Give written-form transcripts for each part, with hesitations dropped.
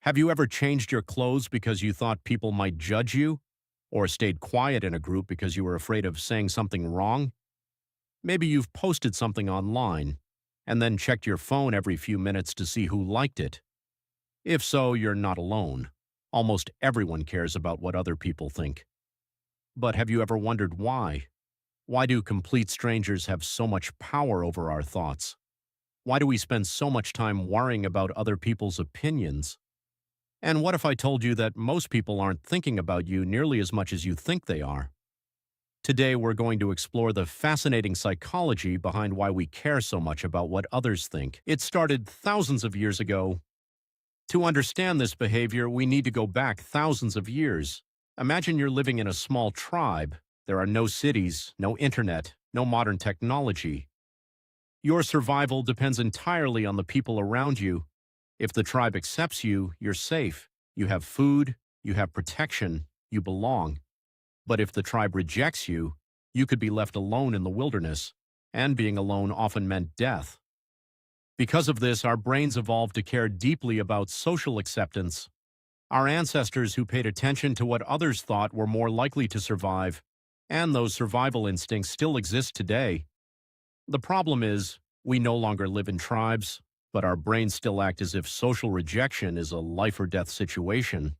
Have you ever changed your clothes because you thought people might judge you? Or stayed quiet in a group because you were afraid of saying something wrong? Maybe you've posted something online and then checked your phone every few minutes to see who liked it. If so, you're not alone. Almost everyone cares about what other people think. But have you ever wondered why? Why do complete strangers have so much power over our thoughts? Why do we spend so much time worrying about other people's opinions? And what if I told you that most people aren't thinking about you nearly as much as you think they are? Today, we're going to explore the fascinating psychology behind why we care so much about what others think. It started thousands of years ago. To understand this behavior, we need to go back thousands of years. Imagine you're living in a small tribe. There are no cities, no internet, no modern technology. Your survival depends entirely on the people around you. If the tribe accepts you, you're safe. You have food, you have protection, you belong. But if the tribe rejects you, you could be left alone in the wilderness, and being alone often meant death. Because of this, our brains evolved to care deeply about social acceptance. Our ancestors who paid attention to what others thought were more likely to survive, and those survival instincts still exist today. The problem is, we no longer live in tribes, but our brains still act as if social rejection is a life-or-death situation.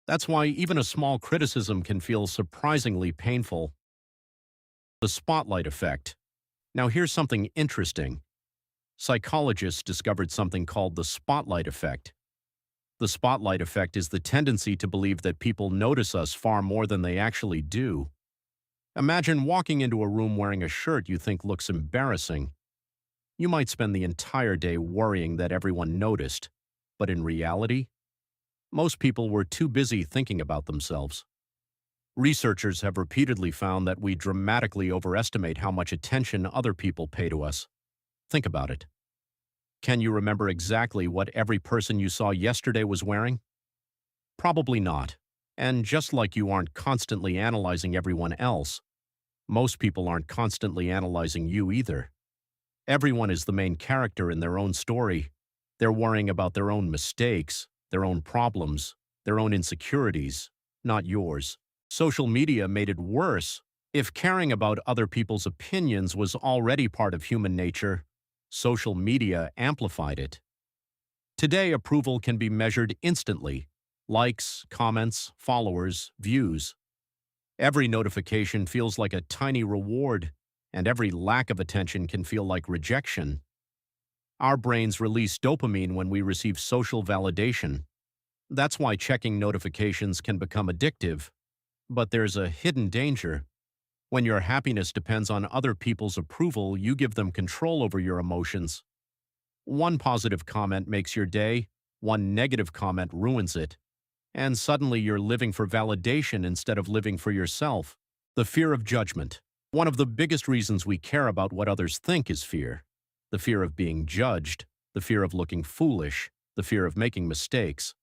That's why even a small criticism can feel surprisingly painful. The spotlight effect. Now here's something interesting. Psychologists discovered something called the spotlight effect. The spotlight effect is the tendency to believe that people notice us far more than they actually do. Imagine walking into a room wearing a shirt you think looks embarrassing. You might spend the entire day worrying that everyone noticed, but in reality, most people were too busy thinking about themselves. Researchers have repeatedly found that we dramatically overestimate how much attention other people pay to us. Think about it. Can you remember exactly what every person you saw yesterday was wearing? Probably not. And just like you aren't constantly analyzing everyone else, most people aren't constantly analyzing you either. Everyone is the main character in their own story. They're worrying about their own mistakes, their own problems, their own insecurities, not yours. Social media made it worse. If caring about other people's opinions was already part of human nature, social media amplified it. Today, approval can be measured instantly. Likes, comments, followers, views. Every notification feels like a tiny reward, and every lack of attention can feel like rejection. Our brains release dopamine when we receive social validation. That's why checking notifications can become addictive. But there's a hidden danger. When your happiness depends on other people's approval, you give them control over your emotions. One positive comment makes your day, one negative comment ruins it. And suddenly you're living for validation instead of living for yourself. The fear of judgment. One of the biggest reasons we care about what others think is fear. The fear of being judged, the fear of looking foolish, the fear of making mistakes.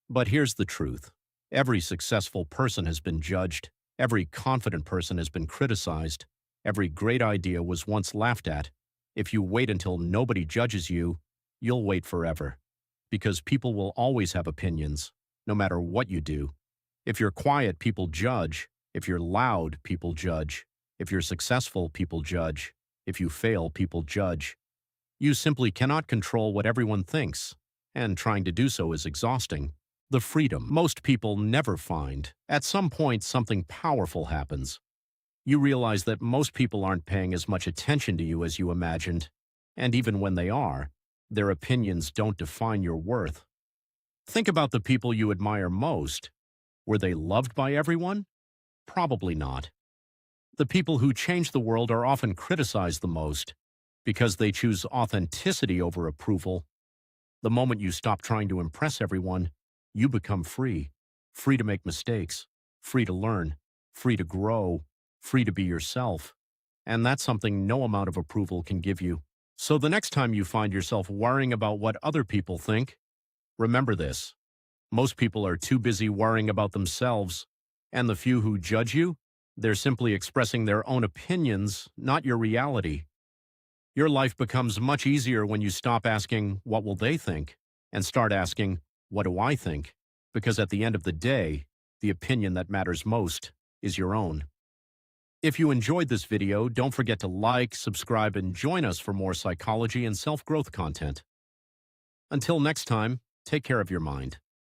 But here's the truth. Every successful person has been judged. Every confident person has been criticized. Every great idea was once laughed at. If you wait until nobody judges you, you'll wait forever. Because people will always have opinions, no matter what you do. If you're quiet, people judge. If you're loud, people judge. If you're successful, people judge. If you fail, people judge. You simply cannot control what everyone thinks, and trying to do so is exhausting. The freedom most people never find. At some point, something powerful happens. You realize that most people aren't paying as much attention to you as you imagined, and even when they are, their opinions don't define your worth. Think about the people you admire most. Were they loved by everyone? Probably not. The people who change the world are often criticized the most because they choose authenticity over approval. The moment you stop trying to impress everyone, you become free. Free to make mistakes, free to learn, free to grow, free to be yourself. And that's something no amount of approval can give you. So the next time you find yourself worrying about what other people think, remember this. Most people are too busy worrying about themselves, and the few who judge you, they're simply expressing their own opinions, not your reality. Your life becomes much easier when you stop asking, "What will they think?" and start asking, what do I think? Because at the end of the day, the opinion that matters most is your own. If you enjoyed this video, don't forget to like, subscribe, and join us for more psychology and self-growth content. Until next time, take care of your mind.